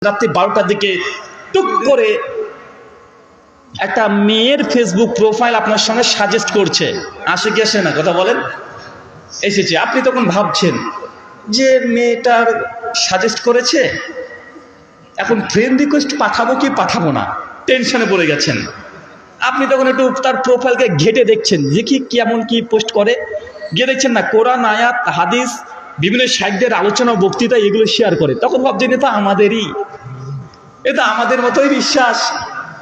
রাত্রি 12টার দিকে টুক করে একটা মেয়ের ফেসবুক প্রোফাইল আপনার সঙ্গে সাজেস্ট করছে, আসে কি আসে না কথা বলেন? এসেছে। আপনি তখন ভাবছেন যে মেয়েটার সাজেস্ট করেছে, এখন ফ্রেন্ড রিকোয়েস্ট পাঠাবো কি পাঠাবো না, টেনশনে পড়ে গেছেন। আপনি তখন একটু তার প্রোফাইলকে ঘেটে দেখছেন, দেখি কেমন কি পোস্ট করে। গিয়ে দেখছেন না কোরআন আয়াত হাদিস বিভিন্ন সাহিত্যের আলোচনা বক্তৃতা এগুলো শেয়ার করে। তখন ভাবছেন এটা আমাদেরই, এটা আমাদের মতোই বিশ্বাস।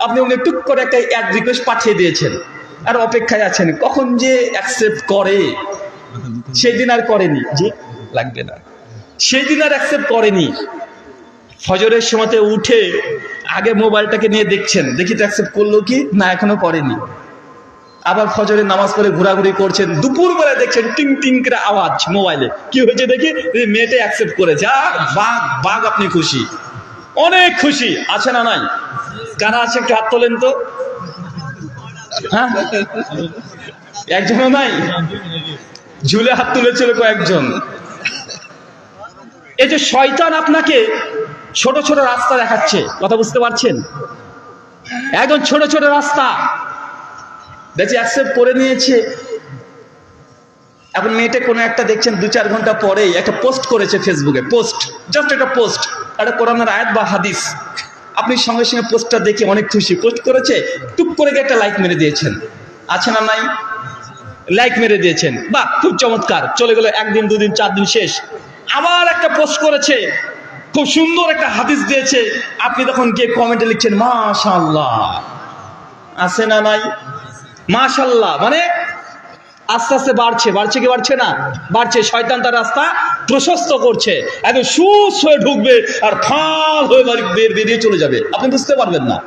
আপনি উনি টুক করে একটা অ্যাড রিকোয়েস্ট পাঠিয়ে দিয়েছেন, আর অপেক্ষায় আছেন কখন যে অ্যাকসেপ্ট করে। সেই দিন আর করেনি, জি লাগবে না, সেই দিন আর অ্যাকসেপ্ট করেনি। ফজরের সময়তে উঠে আগে মোবাইলটাকে নিয়ে দেখছেন, দেখি তো অ্যাকসেপ্ট করলো কি না, এখনো করেনি। আবার ফজরের নামাজ পড়ে ঘোরাঘুরি করছেন, দুপুরবেলা দেখছেন টিং টিং করে আওয়াজ মোবাইলে, কি হয়েছে দেখি মেয়েটা অ্যাকসেপ্ট করেছে। আর বাঘ বাঘ, আপনি খুশি, অনেক খুশি। আছে না নাই? কারা আছে একটু হাত তোলেন তো। হ্যাঁ, একজনও নাই, ঝুলে হাত তুলেছিল কয়েকজন। এই যে শয়তান আপনাকে ছোট ছোট রাস্তা দেখাচ্ছে, কথা বুঝতে পারছেন? একদম ছোট ছোট রাস্তা দেখছি অ্যাকসেপ্ট করে নিয়েছে। এখন মেয়েটা কোনো একটা দেখছেন 2-4 ঘন্টা পরেই একটা পোস্ট করেছে ফেসবুকে, পোস্ট, জাস্ট একটা পোস্ট, একটা কোরআনের আয়াত বা হাদিস। আপনি সঙ্গে সঙ্গে পোস্টটা দেখে অনেক খুশি, পোস্ট করেছে, টুক করে একটা লাইক মেরে দিয়েছেন। আছে না নাই? লাইক মেরে দিয়েছেন, বাহ খুব চমৎকার। চলে গেল 1 দিন 2 দিন 4 দিন শেষ, আবার একটা পোস্ট করেছে, খুব সুন্দর একটা হাদিস দিয়েছে। আপনি তখন গিয়ে কমেন্টে লিখছেন মাশাআল্লাহ। আছে না নাই? মাশাআল্লাহ মানে আস্তে আস্তে বাড়ছে, বাড়ছে কি বাড়ছে না? বাড়ছে। শয়তান তার রাস্তা প্রশস্ত করছে, একদম সুস হয়ে ঢুকবে আর ফাল হয়ে বেরিয়ে চলে যাবে, আপনি বুঝতে পারবেন না।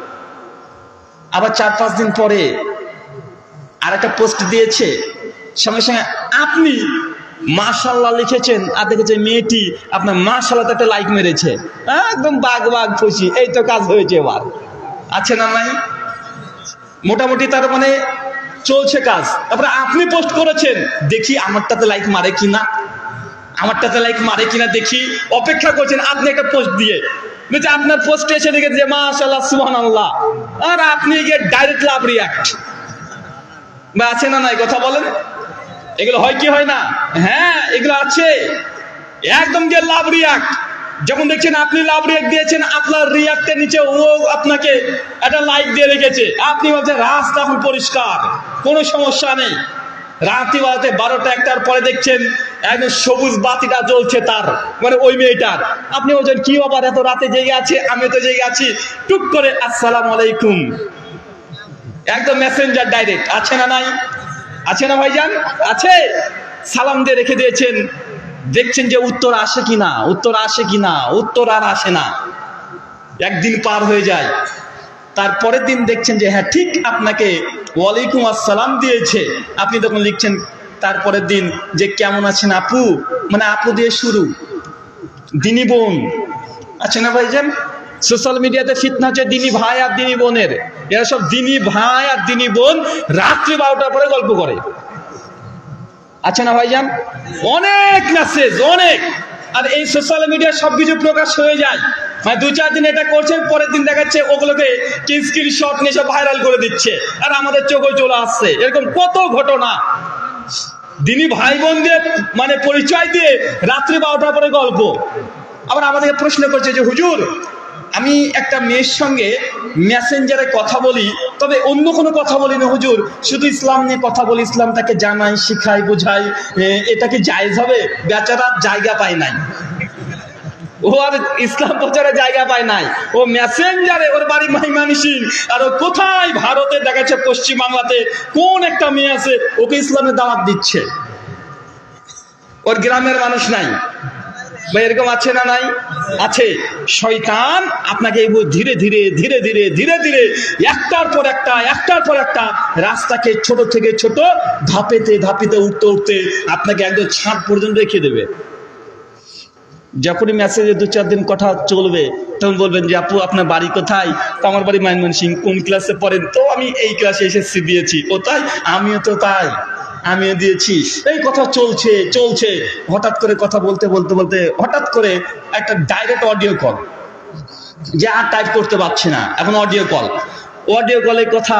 আবার 4-5 দিন পরে আর একটা পোস্ট দিয়েছে, সঙ্গে সঙ্গে আপনি মাশাআল্লাহ লিখেছেন, আর দেখেছে মেয়েটি আপনার মাশাআল্লাহ একটা লাইক মেরেছে, একদম বাঘ বাঘ খুশি, এই তো কাজ হয়েছে এবার। আছে না নাই? মোটামুটি তার মানে চলছে কাজ। তারপরে আপনি পোস্ট করেছেন, দেখি আমারটাতে লাইক মারে কিনা, আমারটাতে লাইক মারে কিনা দেখি, অপেক্ষা করছেন আপনি একটা পোস্ট দিয়ে। বুঝছে আপনার পোস্টে এসে দেখেছে যে মাশাআল্লাহ সুবহানাল্লাহ, আর আপনি গিয়ে ডাইরেক্ট লাভ রিয়াক্ট। বা আছে না নাই কথা বলেন? এগুলো হয় কি হয় না? হ্যাঁ এগুলো আছে, একদম গিয়ে লাভ রিয়াক্ট। যখন দেখছেন আপনি লাভ রিয়াক্ট দিয়েছেন, আপনার রিয়াক্টের নিচে ও আপনাকে একটা লাইক দিয়ে রেখেছে, আপনি বলছেন রাস্তা এখন পরিষ্কার, কোনো সমস্যা নেই। রাত্রি বাজতে 12টা 1টার পরে দেখছেন একদম সবুজ বাতিটা জ্বলছে তার, মানে ওই মেয়েটার। আপনি বলছেন কি ব্যাপার এত রাতে জেগে আছে, আমি তো জেগে আছি। টুক করে আসসালামু আলাইকুম, একদম মেসেঞ্জার ডাইরেক্ট। আছে না নাই? আছে না ভাইজান? আছে। সালাম দিয়ে রেখে দিয়েছেন, দেখছেন যে উত্তর আসে কিনা, উত্তর আসে কিনা, উত্তর আর আসে না। একদিন পার হয়ে যায়, তারপরের দিন দেখছেন যে হ্যাঁ ঠিক আপনাকে ওয়ালাইকুম আসসালাম দিয়েছে। আপনি তখন লিখছেন তারপরের দিন যে কেমন আছেন আপু, মানে আপু দিয়ে শুরু, দিনী বোন। আছে না ভাইজান? সোশ্যাল মিডিয়াতে ফিতনা হচ্ছে দিনী ভাই আর দিনী বোনের। এরা সব দিনী ভাই আর দিনী বোন রাত্রি 12টার পরে গল্প করে। আছে না ভাইজান? অনেক মেসেজ, অনেক। আর এই সোশ্যাল মিডিয়ায় সব কিছু প্রকাশ হয়ে যায়, মানে 2-4 দিন এটা করছে, পরের দিন দেখাচ্ছে ওগুলোকে স্ক্রিনশট নিয়ে সব ভাইরাল করে দিচ্ছে, আর আমাদের চোখে চলে আসছে। এরকম কত ঘটনা দিনী ভাই বোন দিয়ে মানে পরিচয় দিয়ে রাত্রি 12টার পরে গল্প। আবার আমাদেরকে প্রশ্ন করছে যে হুজুর আমি একটা মেয়ের সঙ্গে মেসেঞ্জারে কথা বলি, তবে অন্য কোনো কথা বলি না হুজুর, শুধু ইসলাম নিয়ে কথা বলি, ইসলাম তাকে জানাই শিখাই বোঝাই, এটা কি জায়েজ হবে? বেচারা জায়গা পায় নাই, ও আর ইসলাম প্রচারের জায়গা পায় নাই, ও মেসেঞ্জারে, ওর বাড়ি ময়মনসিংহ, আর ও কোথায় ভারতে দেখাচ্ছে পশ্চিম বাংলাতে কোন একটা মেয়ে আছে, ওকে ইসলামের দাওয়াত দিচ্ছে, ওর গ্রামের মানুষ নাই। এরকম আছে না নাই? আছে। শয়তান আপনাকে ধীরে ধীরে ধীরে ধীরে ধীরে ধীরে একটার পর একটা একটার পর একটা রাস্তাকে ছোট থেকে ছোট ধাপেতে ধাপিতে উঠতে উঠতে আপনাকে একদম ছাদ পর্যন্ত রেখে দেবে। যখনই মেসেজে 2-4 দিন কথা চলবে, তখন বলবেন যে আপু আপনার বাড়ি কোথায়? তো আমার বাড়ি ময়মনসিংহ। কোন ক্লাসে পড়েন? তো আমি এই ক্লাসে এসএসসি দিয়েছি। ও তাই? আমিও তো তাই, আমিও দিয়েছি। এই কথা চলছে চলছে, হঠাৎ করে কথা বলতে বলতে বলতে হঠাৎ করে একটা ডাইরেক্ট অডিও কল, যে আর টাইপ করতে পারছি না, এখন অডিও কলের কথা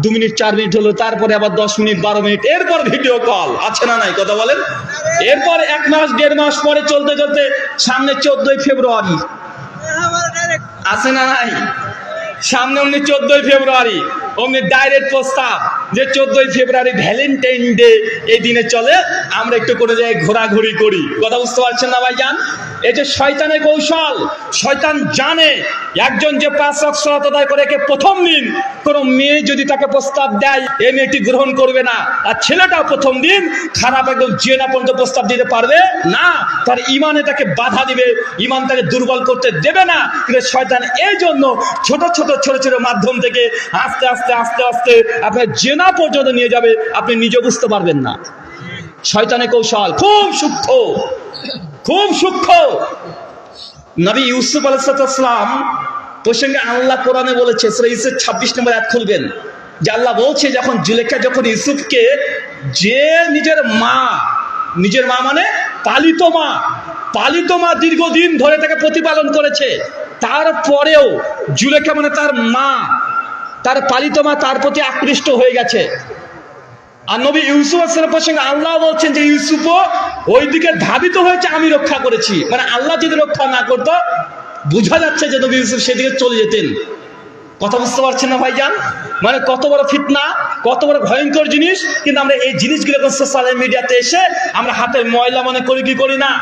2 মিনিট 4 মিনিট হলো, তারপরে আবার 10 মিনিট 12 মিনিট, এরপর ভিডিও কল, আছে না নাই কথা বলেন? এরপর 1 মাস 1.5 মাস পরে চলতে চলতে সামনে 14ই ফেব্রুয়ারি, আছে না নাই? সামনে অমনি 14ই ফেব্রুয়ারি, অমনি ডাইরেক্ট প্রস্তাব যে 14ই ফেব্রুয়ারি ভ্যালেন্টাইন ডে, এই দিনে চলে আমরা একটু করে যাই ঘোরাঘুরি করি। কথা বুঝতে পারছেন না ভাইজান? এই যে শয়তানের কৌশল, শয়তান জানে একজন যে 5 ওয়াক্ত সালাত আদায় করে একে প্রথম দিন কোনো মেয়ে যদি তাকে প্রস্তাব দেয়, এই মেয়েটি গ্রহণ করবে না, আর ছেলেটা প্রথম দিন খারাপ একদম জিনা পর্যন্ত প্রস্তাব দিতে পারবে না, তার ইমানে তাকে বাধা দিবে, ইমান তাকে দুর্বল করতে দেবে না। কিন্তু শয়তান এই জন্য ছোট ছোট মাধ্যম থেকে আস্তে আস্তে আস্তে আস্তে আপনার জেনা পর্যন্ত নিয়ে যাবে, আপনি নিজে বুঝতে পারবেন না। শয়তানের কৌশল খুব সূক্ষ্ম, খুব সূক্ষ্ম। নবী ইউসুফ আলাইহিস সালাম প্রসঙ্গে আল্লাহ কোরআনে বলেছে, সূরা ইউসুফ 26 নম্বর আয়াত খুলবেন, যে আল্লাহ বলছে যখন জুলেখা যখন ইউসুফকে, যে নিজের মা মানে পালিত মা দীর্ঘদিন ধরে তাকে প্রতিপালন করেছে, তারপরেও জুলেখা মানে তার মা, তার পালিত মা তার প্রতি আকৃষ্ট হয়ে গেছে। আর নবী ইউসুফ আলাইহিস সালামের প্রসঙ্গে আল্লাহ বলছেন যে ইউসুফও ওই দিকে ধাবিত হয়েছে, আমি রক্ষা করেছি। মানে আল্লাহ যদি রক্ষা না করতো, বোঝা যাচ্ছে যে নবী ইউসুফ সেদিকে চলে যেতেন। কথা বুঝতে পারছেন না ভাইজান? মানে কত বড় ফিতনা, কত বড় ভয়ঙ্কর জিনিস। কিন্তু আমরা এই জিনিসগুলো সোশ্যাল মিডিয়াতে এসে আমরা হাতের ময়লা মনে করি কি করি না?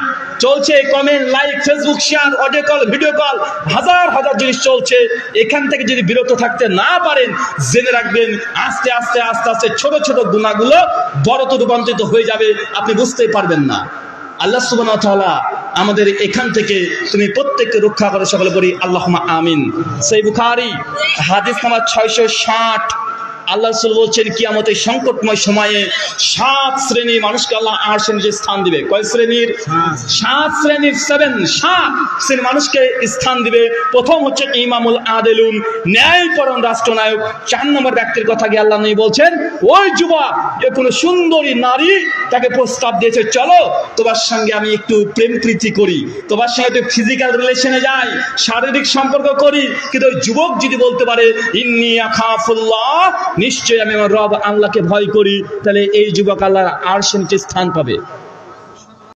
চলছে comment, like, Facebook share, audio call, video call, হাজার হাজার জিনিস চলছে। এখান থেকে যদি বিরত থাকতে না পারেন, জেনে রাখবেন আস্তে আস্তে আস্তে আস্তে ছোট ছোট গুনাহগুলো বড়তে রূপান্তরিত হয়ে যাবে, আপনি বুঝতেই পারবেন না। আল্লাহ সুবহানাহু ওয়া তাআলা আমাদের এখান থেকে তুমি প্রত্যেককে রক্ষা করে, সকলে বলি আল্লাহুম্মা আমিন। সহিহ বুখারী হাদিস নাম্বার 660, আল্লাহ রাসূল বলছেন কিয়ামতের সংকটময় সময়ে 7 শ্রেণীর মানুষকে আল্লাহ আরশের নিচে স্থান দিবে। কয় শ্রেণীর? 7 শ্রেণীর, 7 শ্রেণীর মানুষকে স্থান দিবে। প্রথম হচ্ছে ইমামুল আদিলুন, ন্যায়পরায়ণ রাষ্ট্রনায়ক। 4 নম্বর ব্যক্তির কথা গিয়ে আল্লাহ নবী বলছেন, ওই যুবক, এ কোনো সুন্দরী নারী তাকে প্রস্তাব দিয়েছে, চলো তোমার সঙ্গে আমি একটু প্রেম প্রীতি করি, তোমার সঙ্গে একটু ফিজিক্যাল রিলেশনে যাই, শারীরিক সম্পর্ক করি। কিন্তু ওই যুবক যদি বলতে পারে ইন্নী আখাফুল্লাহ, নিশ্চয়ই আমি আমার রব আল্লাহকে ভয় করি, তাহলে এই যুবক আল্লাহর আরশের নিচে স্থান পাবে।